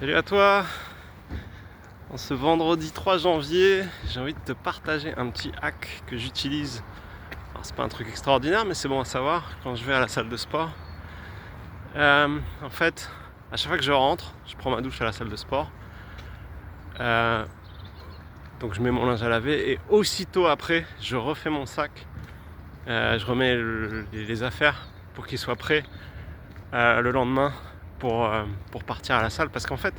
Salut à toi. En ce vendredi 3 janvier, j'ai envie de te partager un petit hack que j'utilise. Alors c'est pas un truc extraordinaire, mais c'est bon à savoir quand je vais à la salle de sport. En fait, à chaque fois que je rentre, je prends ma douche à la salle de sport. Donc je mets mon linge à laver et aussitôt après, je refais mon sac. Je remets les affaires pour qu'ils soient prêts le lendemain pour partir à la salle. Parce qu'en fait,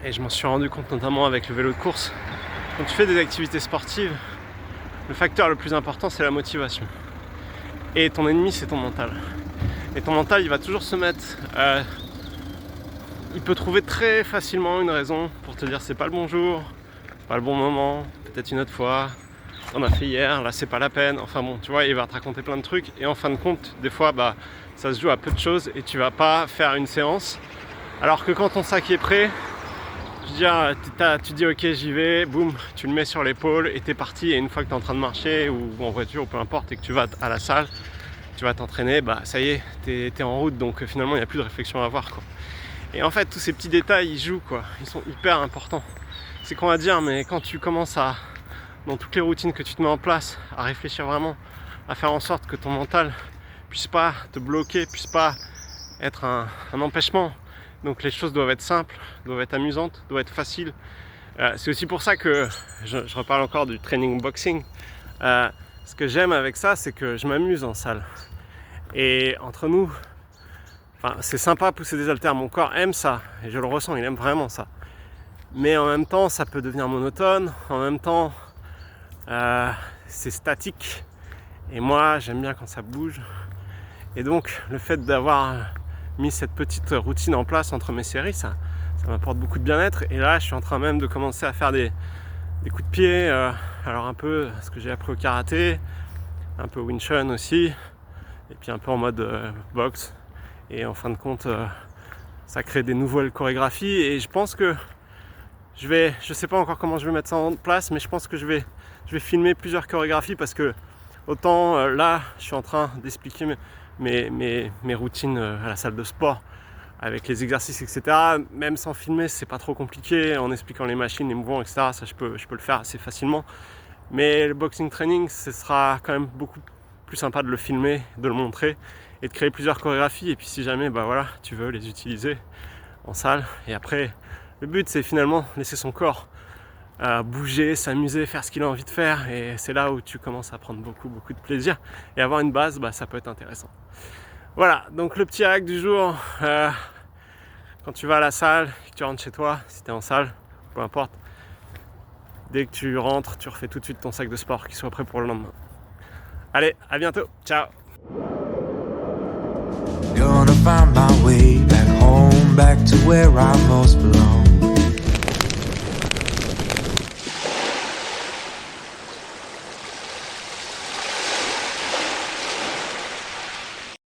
et je m'en suis rendu compte notamment avec le vélo de course, quand tu fais des activités sportives, le facteur le plus important c'est la motivation. Et ton ennemi c'est ton mental. Et ton mental il va toujours se mettre... il peut trouver très facilement une raison pour te dire c'est pas le bon jour, pas le bon moment, peut-être une autre fois, on a fait hier, là c'est pas la peine, enfin bon, tu vois, il va te raconter plein de trucs et en fin de compte, des fois, ça se joue à peu de choses et tu vas pas faire une séance. Alors que quand ton sac est prêt, je veux dire, tu dis ok j'y vais, boum, tu le mets sur l'épaule et t'es parti. Et une fois que t'es en train de marcher ou en voiture ou peu importe et que tu vas à la salle, tu vas t'entraîner, ça y est, t'es en route, donc finalement il n'y a plus de réflexion à avoir, quoi. Et en fait tous ces petits détails ils jouent, quoi, ils sont hyper importants. C'est qu'on va dire, mais quand tu commences dans toutes les routines que tu te mets en place, à réfléchir vraiment, à faire en sorte que ton mental puisse pas te bloquer, puisse pas être un empêchement. Donc les choses doivent être simples, doivent être amusantes, doivent être faciles. C'est aussi pour ça que je reparle encore du training boxing. Ce que j'aime avec ça, c'est que je m'amuse en salle. Et entre nous, c'est sympa pousser des haltères, mon corps aime ça, et je le ressens, il aime vraiment ça. Mais en même temps, ça peut devenir monotone, en même temps, c'est statique. Et moi, j'aime bien quand ça bouge. Et donc, le fait d'avoir mis cette petite routine en place entre mes séries, ça m'apporte beaucoup de bien-être. Et là, je suis en train même de commencer à faire des coups de pied. Alors un peu ce que j'ai appris au karaté, un peu Wing Chun aussi, et puis un peu en mode boxe. Et en fin de compte, ça crée des nouvelles chorégraphies. Et je pense que je sais pas encore comment je vais mettre ça en place, mais je pense que je vais filmer plusieurs chorégraphies parce que autant là, je suis en train d'expliquer mes routines à la salle de sport avec les exercices, etc. Même sans filmer, c'est pas trop compliqué, en expliquant les machines, les mouvements, etc. Ça, je peux le faire assez facilement. Mais le boxing training, ce sera quand même beaucoup plus sympa de le filmer, de le montrer et de créer plusieurs chorégraphies. Et puis si jamais, tu veux les utiliser en salle. Et après, le but, c'est finalement laisser son corps bouger, s'amuser, faire ce qu'il a envie de faire. Et c'est là où tu commences à prendre beaucoup de plaisir. Et avoir une base, ça peut être intéressant. Voilà, donc le petit hack du jour, quand tu vas à la salle, que tu rentres chez toi, si tu es en salle, peu importe, dès que tu rentres, tu refais tout de suite ton sac de sport, qu'il soit prêt pour le lendemain. Allez, à bientôt, ciao. Gonna find my way back home, back to where I most belong.